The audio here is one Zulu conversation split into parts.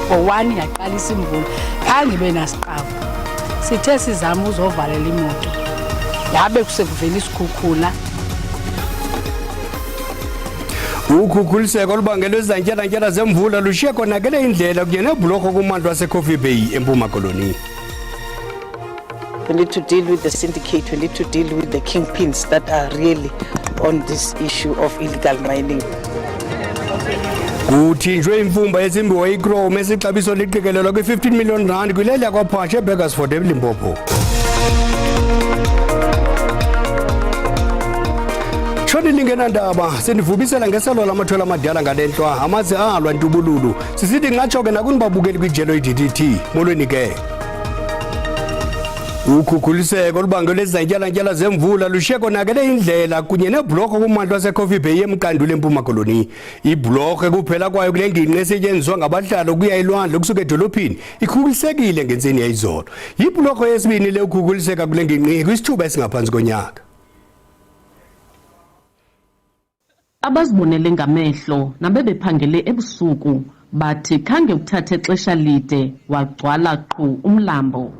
ngo-1 yaqalisa imvula khange ibe nasiqabu. Sithe sizama uzovalela imoto yabe kusekuvela isikhukhula. Ukhukhuliseko olubangelwe izantyalantyala zemvula lushiye konakele indlela kunye nebhulorho kummandla waseCoffee Bay eMpuma Koloni. We need to deal with the syndicate, we need to deal with the kingpins that are really on this issue of illegal mining. Kuthinjwe imfumba yesimbiwa iChrome esixabiso liqikelelwa kwi-15 million rand kwileli yakwaPhatsha eBurgersfort eLimpopo. Shoni lingenandaba sendivubisela ngeselo lamathwela amadala ngalentwa amaze alwa ntubululu sisithi ngatsho-ke nakunibabukeli kwijelo iDDT molweni ke. Ukhukhuliseko olubangelwe izantyalantyala zemvula lushiye konakele indlela kunye nebhulorho kummandla waseCoffee Bay emqanduli eMpuma Koloni. Ibhulorho kuphela kwayo kule ngingqi esetyenziswa ngabahlalo ukuya elwandle ukusuka edolophini ikhukhulisekile ngentseni yayizolo. Yibhulorho yesibini le ukhukhuliseka kule ngingqi kwisithuba esingaphansi konyaka. Abazibonele ngamehlo nabebephangele ebusuku bathi khange uthathe xesha lide wagcwala qhu umlambo.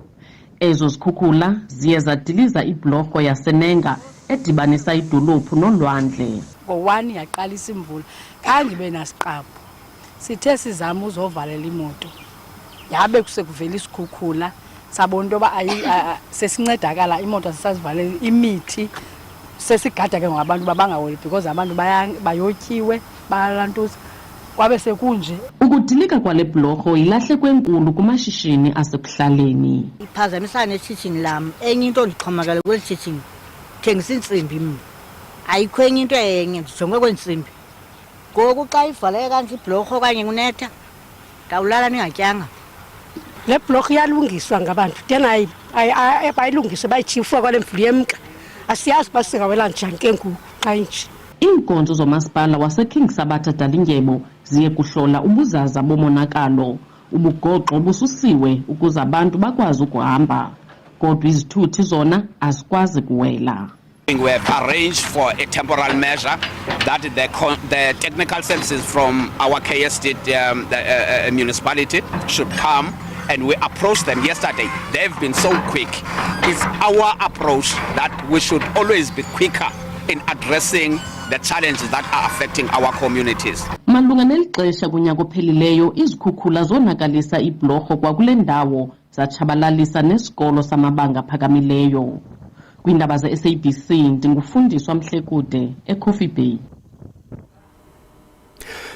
Ezo zikhukhula ziye zadiliza ibhulorho yaseNenga edibanisa idolophu nolwandle. Ngo-1 yaqalisa imvula khange ibe nasiqabu. Sithe sizama uzovalela imoto yabe kusekuvela isikhukhula sabona into yoba sesincedakala imoto sisazivalele imithi sesigada ke ngabantu babangaweli because abantu bayotyiwe bayalantuza kwabe sekunje. Ukudilika kwale bhulorho ilahle kwenkulu kumashishini asekuhlaleni. Iphazamisana neshishini lam enye into ndixhomekele kweli shishini thengisa intsimbi mna ayikho enye into enye ndijonge kwentsimbi ngoku xa ivaleke kanje ibhulorho okanye kunetha ndawulala ningatyanga. Le bhulorho iyalungiswa ngabantu then bayilungise bayitshifua kwale mvula yemka asiyazi uba singawela njani ke ngoku xa inje. Iinkonzo zomasipala waseKing Sabatha Dalindyebo ziye kuhlola ubuzaza bomonakalo. Ubugoxo bususiwe ukuze abantu bakwazi ukuhamba kodwa izithuthi zona azikwazi kuwela. We have arranged for a temporal measure that the technical services from our KS municipality should come, and we approached them yesterday. They've been so quick. It's our approach that we should always be quicker in addressing the challenges that are affecting our communities. Malunga nelixesha kunyaka ophelileyo izikhukhula zonakalisa ibhulorho kwakule ndawo zatshabalalisa nesikolo samabanga aphakamileyo. Kwiindaba ze-SABC ndingufundiswa Mhlekude eCoffee Bay.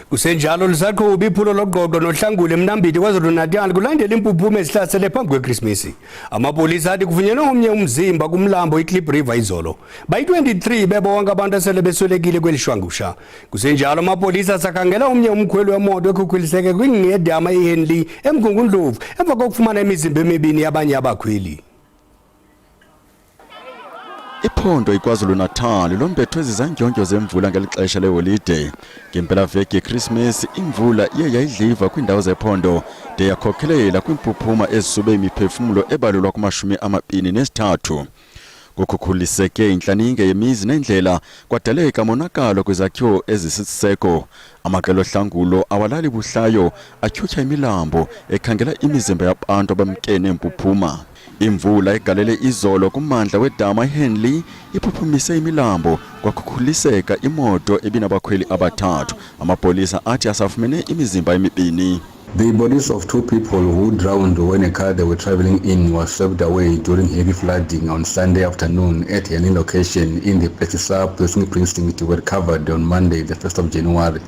Kusenjalo lisaqhuba iphulo loqoqo nohlangule eMnambithi KwaZulu-Natal kulandela impuphuma ezihlasele phambi kweKrismesi. Amapolisa athi kufunyenwe omnye umzimba kumlambo iClip River izolo. Bayi-23 bebonke abantu asele beswelekile kweli shwangusha. Kusenjalo amapolisa asakhangela omnye umkhweli wemoto ekhukhuliseke kwingingqi yedama iHenley eMgungundlovu emva kokufumana imizimba emibini yabanye abakhweli. Iphondo iKwaZulu-Natal lombethwe zizandyondyo zemvula ngelixesha leholide. Ngempelaveki yeChristmas imvula iye yayidliva kwiindawo zephondo de yakhokhelela kwimphuphuma ezisube imiphefumulo ebalelwa kuma-23. Kukhukhuliseke intlaninge yemizi nendlela kwadaleka monakalo kwizakhiwo ezisiseko. Amaqela ohlangulo awalali buhlayo atyhutyha imilambo ekhangela imizimba yabantu abamkene empuphuma. Imvula egalele izolo kummandla wedama iHenley iphuphumise imilambo kwakhukhuliseka imoto ebinabakhweli abathathu. Amapolisa athi asafumene imizimba emibini. The bodies of 2 people who drowned when a car they were traveling in was swept away during heavy flooding on Sunday afternoon at Henley location in the Petsisap precinct were recovered on Monday, the 1st of January.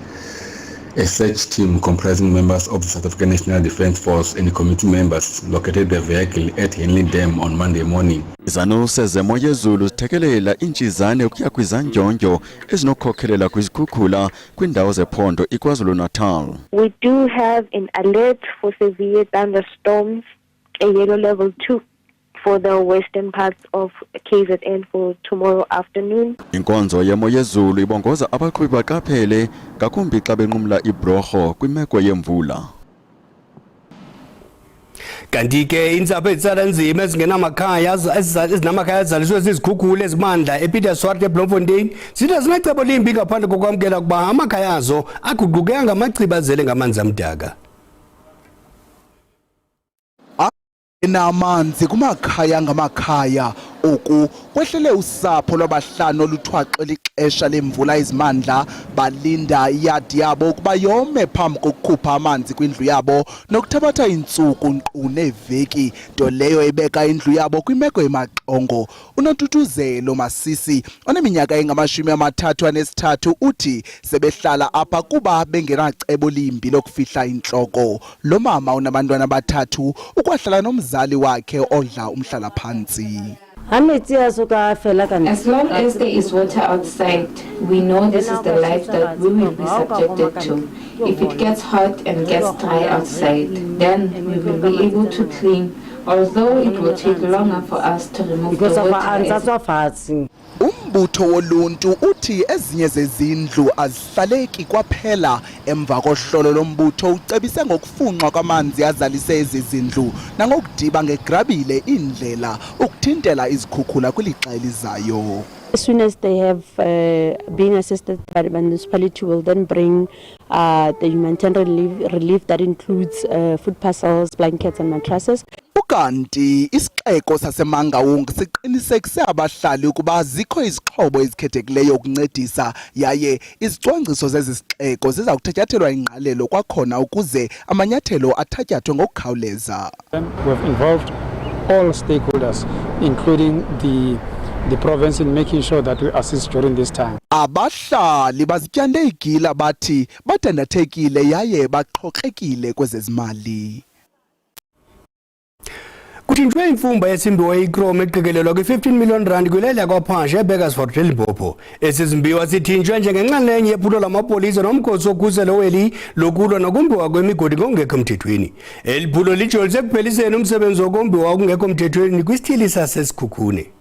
A search team comprising members of the South African National Defence Force and community members located the vehicle at Henley Dam on Monday morning. Izanuse zemo yezulu zithekelela intshizane ukuya kwizandyondyo ezinokhokhelela kwizikhukhula kwindawo zephondo iKwaZulu-Natal. We do have an alert for severe thunderstorms, a yellow level 2 for the western parts of KZN for tomorrow afternoon. Inkonzo yemo yezulu ibongoza abaqhubi baqaphele ngakumbi xa benqumla ibhulorho kwimeko yemvula. Kanti ke intsapho ezitsala nzima ezingenamakhaya ezinamakhaya ezaliswe zizikhukhula ezimandla ePieterswart eBloemfontein zithe zinecebo limbi ngaphandle kokwamkela ukuba amakhaya azo aguquke ngamachiba azele ngamanzi amdaka. Namanzi kumakhaya ngamakhaya oku kwehlele usapho lwabahlanu oluthwaxwe lixesha lemvula izimandla balinda iyadi yabo kuba yome phambi kokukhupha amanzi kwindlu yabo nokuthabatha iintsuku nkqu neveki nto leyo ebeka indlu yabo kwimeko emaxongo. UNontutuzelo Masisi oneminyaka engama-33 uthi sebehlala apha kuba bengenacebo limbi lokufihla intloko. Lo mama unabantwana abathathu ukwahlala nomzali wakhe odla umhlala phantsi. As long as there is water outside, we know this is the life that we will be subjected to. If it gets hot and gets dry outside, then we will be able to clean, although it will take longer for us to remove the water. Umbutho woluntu uthi ezinye zezindlu azihlaleki kwaphela. Emva kohlolo lombutho ucebise ngokufunxwa kwamanzi azalise ezizindlu nangokudiba ngegrabile indlela ukuthintela izikhukhula kwilixa elizayo. As soon as they have been assisted by the municipality, will then bring the humanitarian relief that includes food parcels, blankets and mattresses. Ukanti isixeko saseMangaung siqinisekise abahlali ukuba zikho izixhobo ezikhethekileyo ukuncedisa yaye izicwangciso zezisixeko ziza kuthatyathelwa ingqalelo kwakhona ukuze amanyathelo athatyathwe ngokukhawuleza. We've involved all stakeholders, including the province, in making sure that we assist during this time. Abahlali bazityande igila bathi badandathekile yaye baxhoxekile kwezezimali. Kuthinjwe imfumba yesimbiwa iChrome eqikelelwa kwi-15 million rand kwilele kwaPhansha eBekersford Limpopo. Esizimbiwa sithinjwe njengenxalenye yephulo lamapolisa nomkhosi wokhuselo weli lokulwa nokumbiwa kwemigodi ngokungekho mthethweni. Eli phulo lijolise ekupheliseni umsebenzi wokumbiwa okungekho mthethweni kwisithili saseSikhukhune.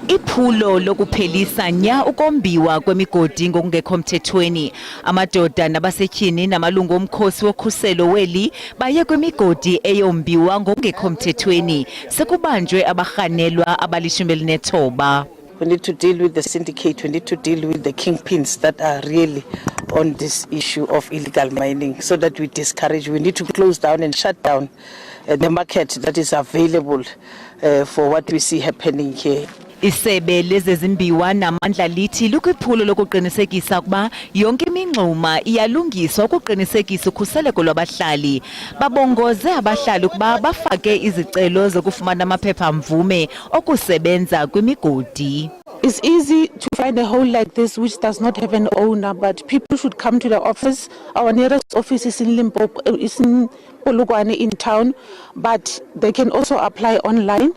Iphulo lokuphelisa nya ukombiwa kwemigodi ngokungekho mthethweni. Amadoda nabasetyhini namalungu omkhosi wokhuselo weli baye kwemigodi eyombiwa ngokungekho mthethweni. Sekubanjwe abarhanelwa abali-19. We need to deal with the syndicate. We need to deal with the kingpins that are really on this issue of illegal mining so that we discourage. We need to close down and shut down the market that is available for what we see happening here. Isebe lezezimbiwa namandla lithi lukwiphulo lokuqinisekisa ukuba yonke imingxuma iyalungiswa ukuqinisekisa ukhuseleko lwabahlali. Babongoze abahlali ukuba bafake izicelo zokufumana amaphepha mvume okusebenza kwimigodi. It's easy to find a hole like this which does not have an owner, but people should come to the office. Our nearest office is in Limpopo, is in Polokwane in town, but they can also apply online.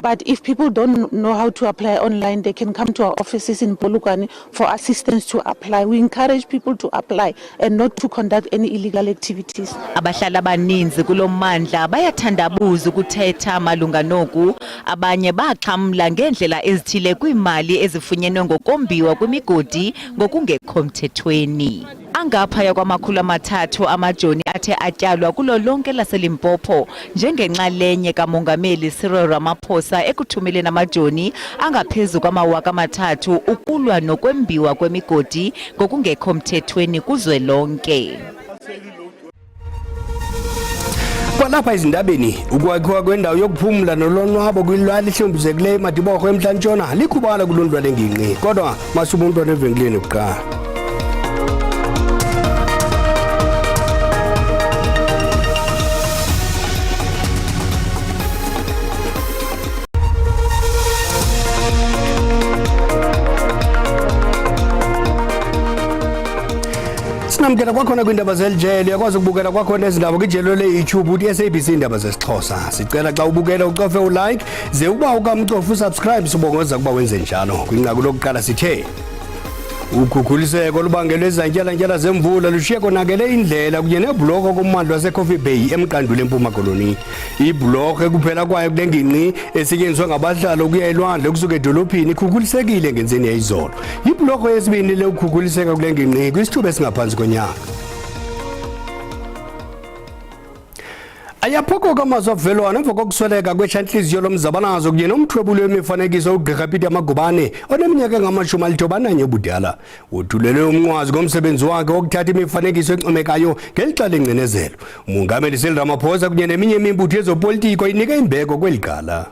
But if people don't know how to apply online, they can come to our offices in Polokwane for assistance to apply. We encourage people to apply and not to conduct any illegal activities. Abahlala abaninzi kulommandla bayathandabuza ukuthetha malunga noku. Abanye baxhamla ngendlela ezithile kwiimali ezifunyenwe ngokombiwa kwemigodi ngokungekho mthethweni. Angaphaya kwama-300 amajoni athe atyalwa kulo lonke laseLimpopo njengenxalenye kamongameli Cyril Ramaphosa ekuthumeleni amajoni angaphezu kwama-3,000 ukulwa nokwembiwa kwemigodi ngokungekho mthethweni kuzwelonke. Kwalapha ezindabeni ukwakhiwa kwendawo yokuphumula nolonwabo kwilwali ehlombisekileyo eMadiborho eMntla-Ntshona likhubala kulundwa lengingqi kodwa masuba umntwana evenkileni kuqala. Sinamkela kwakhona kwindaba zelijelo yakwazi ukubukela kwakhona ezindaba kwijelo le-YouTube uthi SABC Iindaba zesiXhosa. Sicela xa ubukela ucofe ulike ze uba ukamcofa usubscribe sibongoza kuba wenze njalo. Kwinqaku lokuqala sithe ukhukhuliseko lubangelwe izantyalantyala zemvula lushiye konakele indlela kunye nebhloko kummandla waseCoffee Bay emqanduli empuma koloni. Ibhloko ekuphela kwayo kule ngingqi esetyenziswa ngabahlali ukuya elwandle kusuka edolophini ikhukhulisekile ngentseni yayizolo. Ibhloko yesibini le ukukhukhuliseka kule ngingqi kwisithuba esingaphansi konyaka. Ayaphokoka amazovelwano emva kokusweleka kweshanhliziyo lomzabalazo kunye nomthwebulo wemifanekiso ugqirha Magubane oneminyaka engama-91 ubudala. Uthulele umnqwazi ngomsebenzi wakhe wokuthatha imifanekiso encomekayo ngelixa lengcinezelo. Umongameli Cyril Ramaphosa kunye neminye imibutho yezopolitiko inike imbeko kweli gala.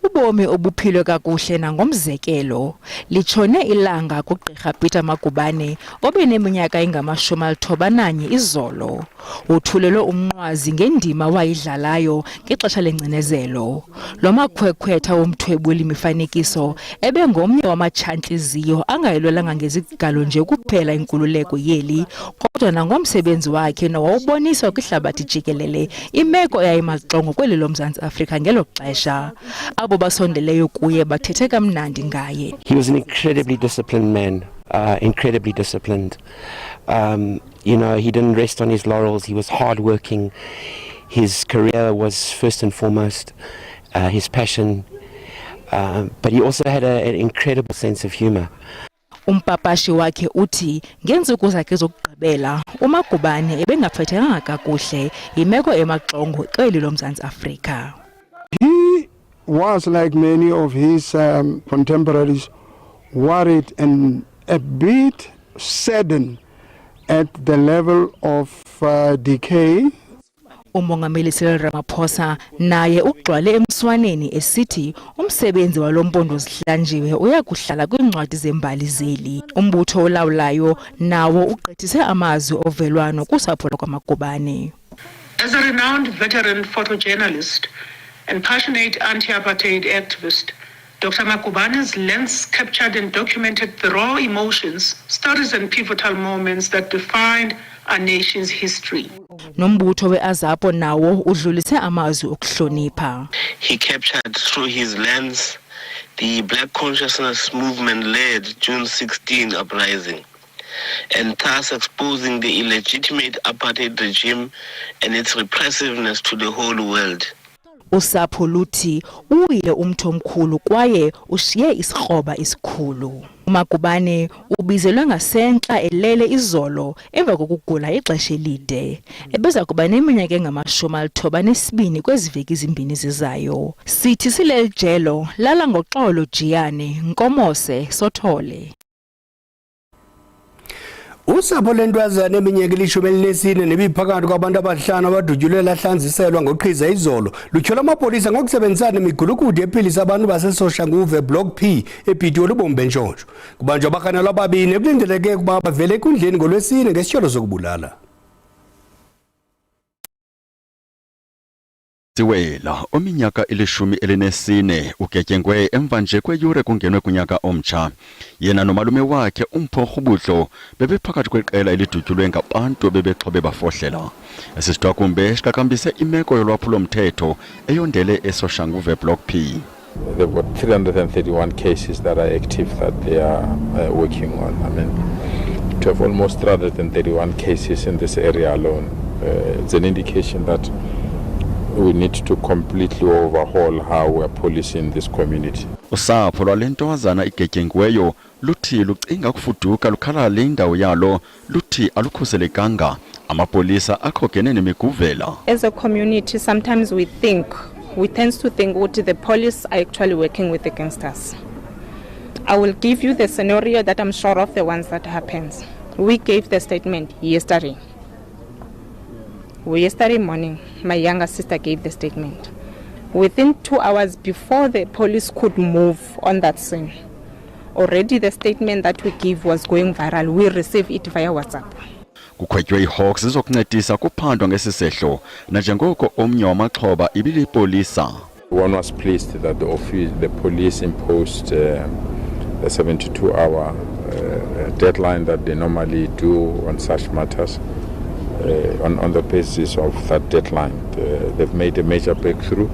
Ubomi obuphilwe kakuhle nangomzekelo litshone ilanga kugqirha Magubane obeneminyaka engama-91 izolo. Uthulelwe umnqwazi ngendima wayidlalayo ngexesha lengcinezelo. Lo makhwekhwetha womthwebuli mifanekiso ebengomnye wamatshantliziyo angayilwelanga ngezigalo nje kuphela inkululeko yeli kodwa nangomsebenzi wakhe nowawuboniswa kwihlabathi jikelele imeko eyayimaxongo kweli loMzantsi Afrika ngelo xesha. Abo basondeleyo kuye bathethe kamnandi ngaye. He was an incredibly disciplined man, incredibly disciplined. You know, he didn't rest on his laurels. He was hardworking. His career was first and foremost his passion, but he also had an incredible sense of humor. Umpapashi wakhe uthi ngeentsuku zakhe zokugqibela uMagubane ebengaphethekanga kakuhle yimeko emaxongo kweli loMzantsi Afrika. He was, like many of his contemporaries, worried and a bit saddened at the level of decay. Umongameli Cyril Ramaphosa naye ugcwale emswaneni esithi umsebenzi walompondo zihlanjiwe uyakuhlala kwincwadi zembali zeli. Umbutho olawulayo nawo ugqithise amazwi ovelwano kusapho lwaMagubane. As a renowned veteran photojournalist and passionate anti-apartheid activist, Dr. Magubane's lens captured and documented the raw emotions, stories and pivotal moments that defined our nation's history. Nombutho weAZAPO nawo udlulise amazwi okuhlonipha. He captured through his lens the Black Consciousness movement-led June 16 uprising, and thus exposing the illegitimate apartheid regime and its repressiveness to the whole world. Usapho luthi uyile umtho omkhulu kwaye ushiye isikroba isikhulu. Magubane ubizelwe ngasentla elele izolo emva kokugula ixesha elide. Ebeza kuba neminyaka engama-92 kwezi veki ezimbini zizayo. Sithi sileli jelo lala ngoxolo jiyane nkomose sothole. Usapho lentwazana eminyaka eli-14 nebiphakathi kwabantu abahlanu abadutyulwe lahlanziselwa ngoqhiza izolo lutyhola amapolisa ngokusebenzisana nemigulukudu ephilisa abantu base-Soshanguve Block P ePitoli ubomi bentshontsho. Kubanjwa abarhanelwa ababini ekulindeleke ukuba bavele enkundleni ngolwesine ngesityholo sokubulala. Siwela ominyaka ili-14 ugetyengwe emva nje kweyure kungenwe kunyaka omtsha. Yena nomalume wakhe uMpho Rhubudlo bebephakathi kweqela elidutyulwe ngabantu bebexhobe bafohlela. Esi sidwakumbe siqaqambise imeko yolwaphulo-mthetho eyondele eSoshanguve Block P. They've got 331 cases that are active that they are working on. I mean, to have almost 331 cases in this area alone, it's an indication that we need to completely overhaul how we are policing this community. Usapho lwalentwazana igetyengiweyo luthi lucinga ukufuduka lukhalale indawo yalo luthi alukhuselekanga. Amapolisa akhogene nemiguvela. As a community, sometimes we tend to think what the police are actually working with against us. I will give you the scenario that I'm sure of the ones that happens. We gave the statement yesterday. Yesterday morning, my younger sister gave the statement. Within 2 hours before the police could move on that scene, already the statement that we give was going viral. We received it via WhatsApp. Kukhwetywe iHawks zizokuncedisa kuphando ngesisehlo nanjengoko omnye wamaxhoba ibilipolisa. One was pleased that the police imposed a 72-hour deadline that they normally do on such matters. On the basis of that deadline, they've made a major breakthrough.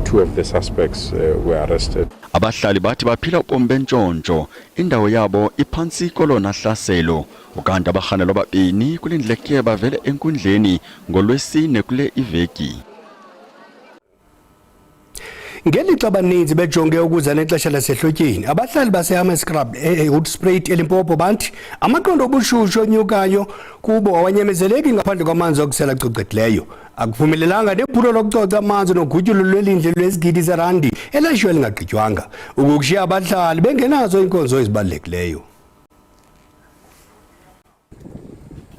2 of the suspects were arrested. Abahlali bathi baphila ubomi bentshontsho indawo yabo iphantsi kolona hlaselo ukanti abarhanelwa ababini kulindeleke bavele enkundleni ngolwesine kule iveki. Ngelixa abaninzi bejonge ukuza nexesha lasehlotyeni, abahlali baseHammerskrab eHoedspruit eLimpopo banti amaqondo obushushu onyukayo kubo awanyamezeleki ngaphandle kwamanzi okusela acocekileyo. Akuvumelelanga nephulo lokucoca amanzi nogutyulo lwelindle lwezigidi zerandi elashiywe lingagqitywanga ukukushiya abahlali bengenazo iinkonzo ezibalulekileyo.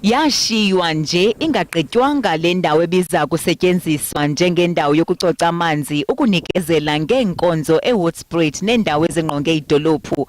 Yashiywa nje ingagqitywanga le ndawo ebiza kusetyenziswa njengendawo yokucoca amanzi ukunikezela ngeenkonzo eHoedspruit nendawo ezingqonge idolophu.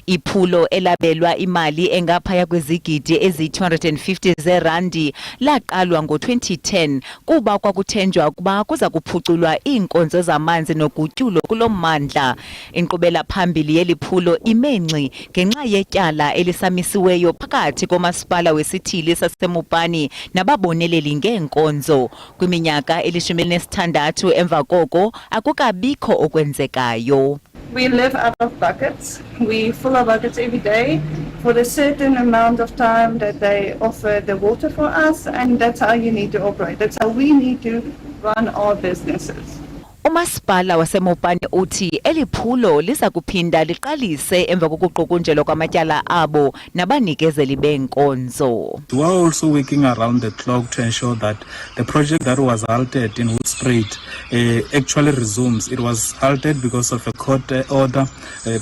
Iphulo elabelwa imali engaphaya kwezigidi ezi-250 zerandi laqalwa ngo-2010 kuba kwakuthenjwa ukuba kuza kuphuculwa iinkonzo zamanzi nogutyulo kulo mmandla. Inkqubela phambili yeli phulo imenci ngenxa yetyala elisamisiweyo phakathi komasipala wesithili sasemupani nababoneleli ngeenkonzo. Kwiminyaka eli-16 emva koko akukabikho okwenzekayo. We live out of buckets. We fill our buckets every day for a certain amount of time that they offer the water for us, and that's how you need to operate. That's how we need to run our businesses. Umasipala wasemupani uthi eliphulo liza kuphinda liqalise emva kokuqukunjelwa kwamatyala abo nabanikezeli beenkonzo. We are also working around the clock to ensure that the project that was halted in Hoedspruit actually resumes. It was halted because of a court order,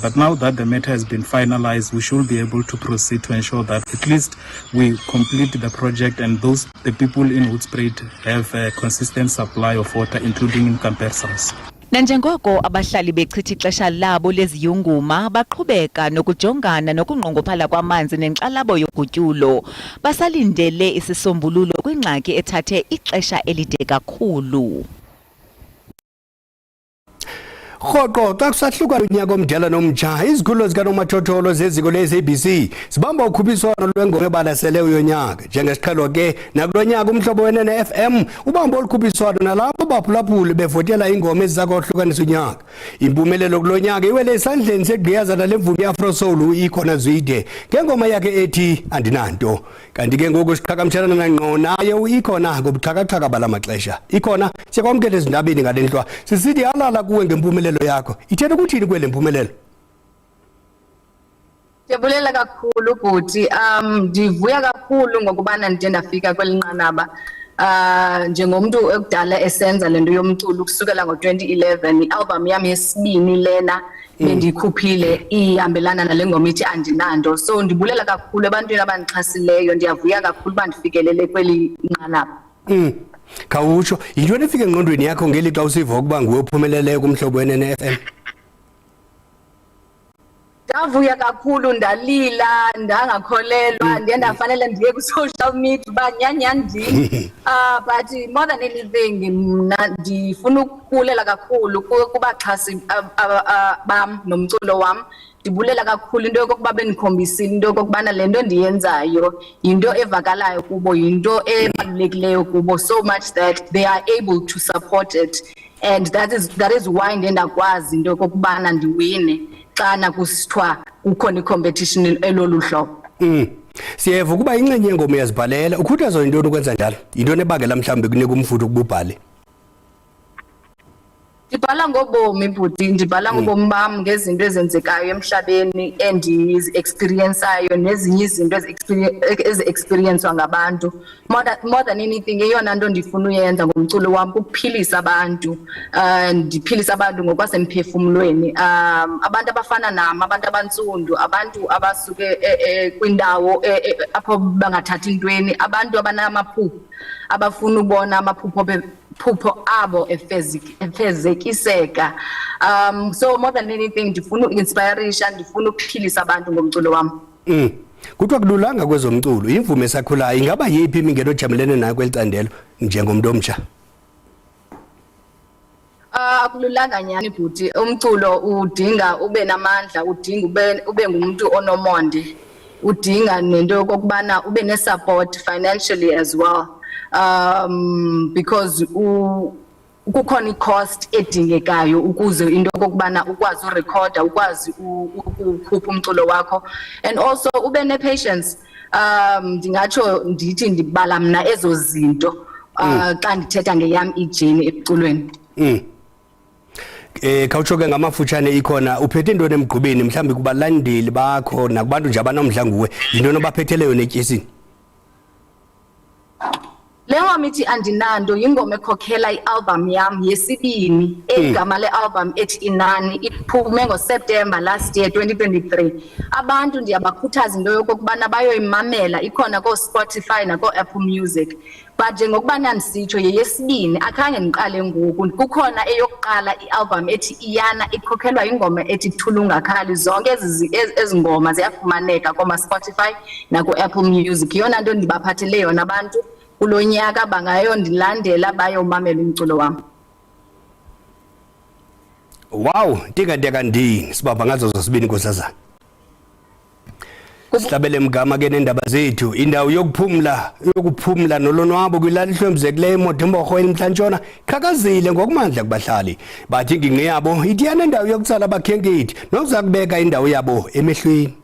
but now that the matter has been finalized, we should be able to proceed to ensure that at least we complete the project and the people in Hoedspruit have a consistent supply of water, including in Campersons. Nanjengoko abahlali bechitha ixesha labo leziyunguma baqhubeka nokujongana nokunqongophala kwamanzi nenkxalabo yogutyulo, basalindele isisombululo kwingxaki ethathe ixesha elide kakhulu. Rhoqo xa kusahluka unyaka omdala nomtsha, izigulo zikanomathotholo zeziko le-SABC zibamba ukhuphiswano lwengoma ebalaseleyo yonyaka. Njengesiqhelo ke nakulo nyaka umhlobo wenene FM ubamba olukhuphiswano nalapho baphulaphuli bevotela ingoma eziza kohlukanisa unyaka. Impumelelo kulo nyaka iwele esandleni segqiyazana lemvumi ye-Afro-Soul ikhona Zwide ngengoma yakhe ethi Andinanto. Kanti ke ngoku siqhagamshelana ngqo naye ikhona ngobuxhakaxhaka bala maxesha. Ikhona siyakwamkela ezindabeni ngalenhlwa sisithi halala kuwe ngempumelelo yakho. Ithetha ukuthini kwele mpumelelo? Ndiyabulela kakhulu bhuti. Ndivuya kakhulu ngokubana ndide ndafika kweli nqanaba. Njengomuntu ekudala esenza lento yomculo ukusukela ngo-2011, i-album yami yesibini lena bendiyikhuphile ihambelana nale ngoma ithi Andinanto. So ndibulela kakhulu ebantwini abandixhasileyo. Ndiyavuya kakhulu uba ndifikelele kweli nqanaba. Khawutsho yintoni efike engqondweni yakho ngelixa usiva ukuba nguwe ophumeleleyo kumhlobo wenene FM? Ndavuya kakhulu, ndalila, ndangakholelwa, ndiye ndafanele ndiye ku-social media uba nyanyandi. But more than anything mna ndifuna ukubulela kakhulu kubaxhasi bam nomculo wam. Ndibulela kakhulu into yokokuba bendikhombisile into yokokubana le nto ndiyenzayo yinto evakalayo kubo, yinto ebalulekileyo kubo, so much that they are able to support it, and that is why ndiye ndakwazi into yokokubana ndiwine xana kusithwa kukhona i-competition elolu hlobo. Siyeva ukuba incenye yengoma uyazibhalela, ukhuthazwa yintoni ukwenza njalo? Yintoni ebangela mhlawumbe kunika umfutho ukuba ubhale? Ndibhala ngobomi bhuti, ndibhala ngobomi bam, ngezinto ezenzekayo emhlabeni endizi-experienceayo nezinye izinto ezi-experiencwa ngabantu. More than anything, eyona nto ndifuna uyenza ngomculo wam kukuphilisa abantu. Ndiphilisa abantu ngokwasemphefumlweni. Abantu abafana nam, abantu abantsundu, abantu abasuke kwindawo apho bangathathi ntweni, abantu abanamaphupho, abafuna ubona amaphupho abo efezekiseka. So more than anything ndifuna uinspiration, ndifuna ukuphilisa abantu ngomculo wam. Kuthiwa kululanga kwezomculo, imvume esakhulayo ingaba yiphi imingeno ojamelene nayo kwelicandelo njengomuntu omtsha? Akululanga nyani bhuti, umculo udinga ube namandla, udinga ube ngumuntu onomonde, udinga nento yokokubana ube ne-support financially as well. Because kukhona i-cost edingekayo ukuze into yokokubana ukwazi urekhoda, ukwazi ukukhupha umculo wakho, and also ube ne-patience. Ndingatsho ndithi ndibala mna ezo zinto xa ndithetha ngeyam ijeni ekuculweni. Khawutsho-ke ngamafutshane ikhona uphethe intoni emgqubeni mhlawumbi kubalandeli bakho nakubantu nje abanomdla nguwe yintoni obaphethele yona etyesini? Le ngoma ithi andinando yingoma ekhokhela i-album yam yesibini egama le-album ethi Inani iphume ngoSeptember last year 2023. Abantu ndiyabakhuthaza into yokokubana bayoyimamela ikhona ko-Spotify nako-Apple Music. But njengokubana ndisitsho yeyesibini akhange ndiqale ngoku kukhona eyokuqala i-album ethi Iyana ikhokhelwa ingoma ethi Thulungakhali. Zonke ezi ngoma ziyafumaneka koma-Spotify nako-Apple Music. Yona nto ndibaphathele yona abantu kulo nyaka bangayondilandela bayomamela umculo wami. Wow, ndingadeka ndini sibamba ngazo zosibini nkosazana. Sihlabele mgama ke nendaba zethu indawo yokuphumla nolonwabo kwilali ihlwemzekileyo eModimborho eMntla-Ntshona khakazile ngokumandla kubahlali bathi ingingqi yabo ithiyana indawo yokutsala abakhenkethi nokuza kubeka indawo yabo emehlweni.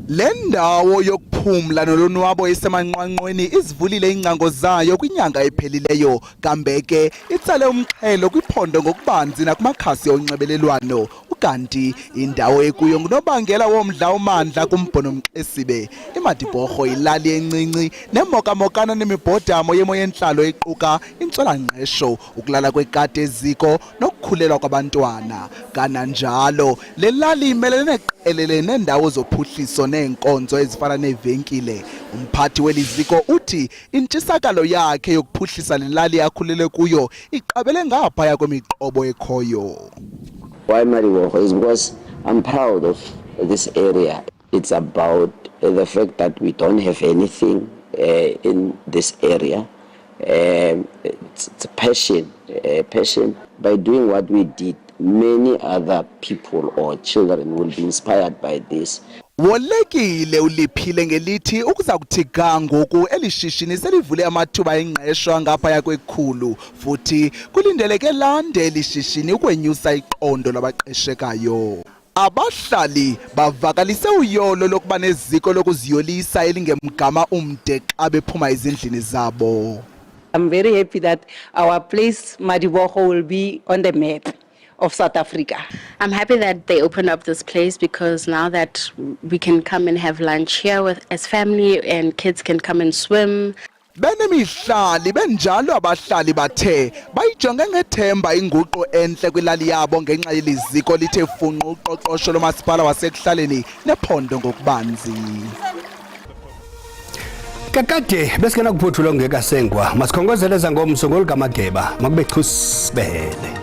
Le ndawo yokuphumla nolonwabo esemanqwanqweni izivulile ingcango zayo kwinyanga ephelileyo kambe ke itsale umxhelo kwiphondo ngokubanzi nakumakhasi onxibelelwano kanti indawo ekuyo ngunobangela womdla omandla kumbhono Mxesibe. iModimborho ilali encinci nemokamokana nemibhodamo yemo yentlalo equka intswelangqesho ukulala kwekati eziko nokukhulelwa kwabantwana. Kananjalo le lali imelene neqelele nendawo zophuhliso neenkonzo ezifana neevenkile. Umphathi weliziko uthi intshisakalo yakhe yokuphuhlisa le lali akhulele kuyo iqabele ngaphaya kwemiqobo ekhoyo. Why Magubane is because I'm proud of this area. It's about the fact that we don't have anything in this area. It's passion. By doing what we did, many other people or children will be inspired by this. Wolekile uliphile ngelithi ukuza kuthi ga ngoku elishishini selivule amathuba engqesho ngaphaya kwekhulu futhi kulindeleke lande elishishini ukwenyusa iqondo labaqeshekayo. Abahlali bavakalise uyolo lokuba neziko lokuziyolisa elingemgama umde xa bephuma ezindlini zabo. I'm very happy that our place Magubane will be on the map of South Africa. I'm happy that they opened up this place because now that we can come and have lunch here as family and kids can come and swim. Benemihlali benjalo abahlali bathe bayijonge ngethemba inguqo enhle kwilali yabo ngenxa yeliziko lithe funqa uqoqosho lomasipala wasekuhlaleni nephondo ngokubanzi. Kakade besikena kuphothula ngekasengwa masikhongozele zangomso ngolgamageba makube chusibele.